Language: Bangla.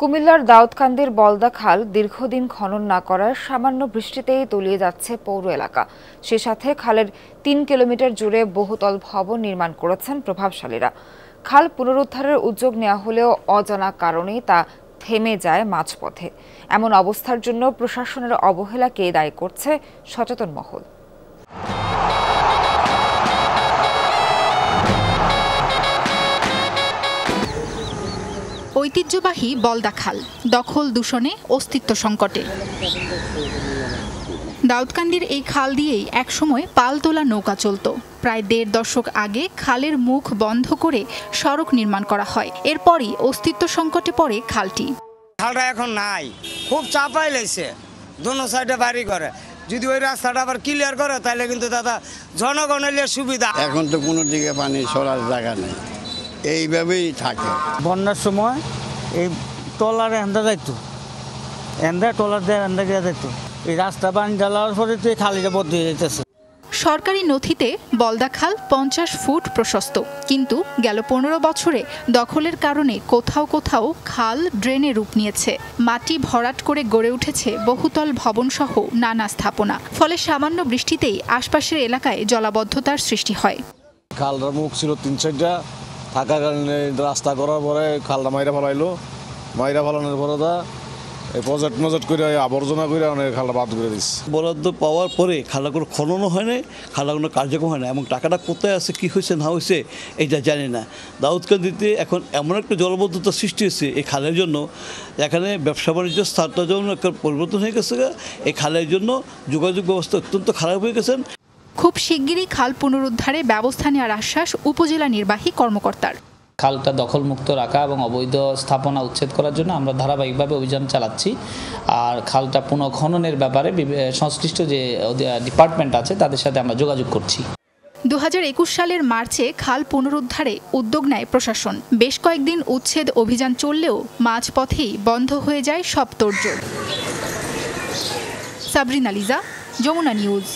কুমিল্লার দাউদকান্দির বলদা খাল দীর্ঘদিন খনন না করার সামান্য বৃষ্টিতেই তলিয়ে যাচ্ছে পৌর এলাকা। সে সাথে খালের ৩ কিলোমিটার জুড়ে বহুতল ভবন নির্মাণ করেছেন প্রভাবশালীরা। খাল পুনরুদ্ধারের উদ্যোগ নেওয়া হলেও অজানা কারণেই তা থেমে যায় মাঝপথে। এমন অবস্থার জন্য প্রশাসনের অবহেলাকে দায়ী করছে সচেতন মহল। ঐতিহ্যবাহী বলদা খাল দখল দূষণে অস্তিত্ব সংকটে। দাউদকান্দির এই খাল দিয়েই একসময় পালতোলা নৌকা চলত। প্রায় ১.৫ দশক আগে খালের মুখ বন্ধ করে সড়ক নির্মাণ করা হয়। এরপরই অস্তিত্ব সংকটে পড়ে খালটি। খালটা এখন নাই, খুব চাপাই লেগেছে, দোনো সাইডে বাড়ি করে। যদি ওই রাস্তাটা আবার ক্লিয়ার করে তাহলে কিন্তু দাদা জনগণের সুবিধা। এখন তো কোনো দিকে পানি সরার জায়গা নেই, এইভাবেই থাকে। বন্যার সময় এই টলার এন্দা যাইতো, টলার দিয়ে এন্দা গিয়ে যাইতো। এই রাস্তা পানি ঢালার পরে তো এই খালিটা বদ্ধ হয়ে যাইতেছে। সরকারি নথিতে বলদা খাল ৫০ ফুট প্রশস্ত, কিন্তু গেল ১৫ বছরে দখলের কারণে কোথাও কোথাও খাল ড্রেনে রূপ নিয়েছে। মাটি ভরাট করে গড়ে উঠেছে বহুতল ভবনসহ নানা স্থাপনা। ফলে সামান্য বৃষ্টিতেই আশপাশের এলাকায় জলাবদ্ধতার সৃষ্টি হয়। খালটার মুখ ছিল ৩-৪টা, থাকার কারণে রাস্তা করার পরে খালটা মাইরা ফেলাইলো। মাইরা ফেলানোর পরে প্রজেক্ট করে আবর্জনা করে অনেক খালটা বাদ করে দিচ্ছে। বরাদ্দ পাওয়ার পরে খালটা কোনো খননও হয় না, খালটা কোনো কার্যক্রম হয় না, এবং টাকাটা কোথায় আছে, কী হয়েছে না হয়েছে এটা জানি না। দাউদকান্দিতে এখন এমন একটা জলবদ্ধতা সৃষ্টি হয়েছে এই খালের জন্য, এখানে ব্যবসা বাণিজ্য স্থানটা যেমন একটা পরিবর্তন হয়ে গেছে। এই খালের জন্য যোগাযোগ ব্যবস্থা অত্যন্ত খারাপ হয়ে গেছেন। খুব শিগগিরই খাল পুনরুদ্ধারে ব্যবস্থা নেওয়ার আশ্বাস উপজেলা নির্বাহী কর্মকর্তার। খালটা দখলমুক্ত রাখা এবং অবৈধ স্থাপনা উচ্ছেদ করার জন্য আমরা ধারাবাহিকভাবে অভিযান চালাচ্ছি। আর খালটা পুনঃখননের ব্যাপারে সংশ্লিষ্ট যে ডিপার্টমেন্ট আছে তাদের সাথে আমরা যোগাযোগ করছি। ২০২১ সালের মার্চে খাল পুনরুদ্ধারে উদ্যোগ নেয় প্রশাসন। বেশ কয়েকদিন উচ্ছেদ অভিযান চললেও মাঝপথেই বন্ধ হয়ে যায় সব তোড়জোড়। সাবরিনা লিজা, যমুনা নিউজ।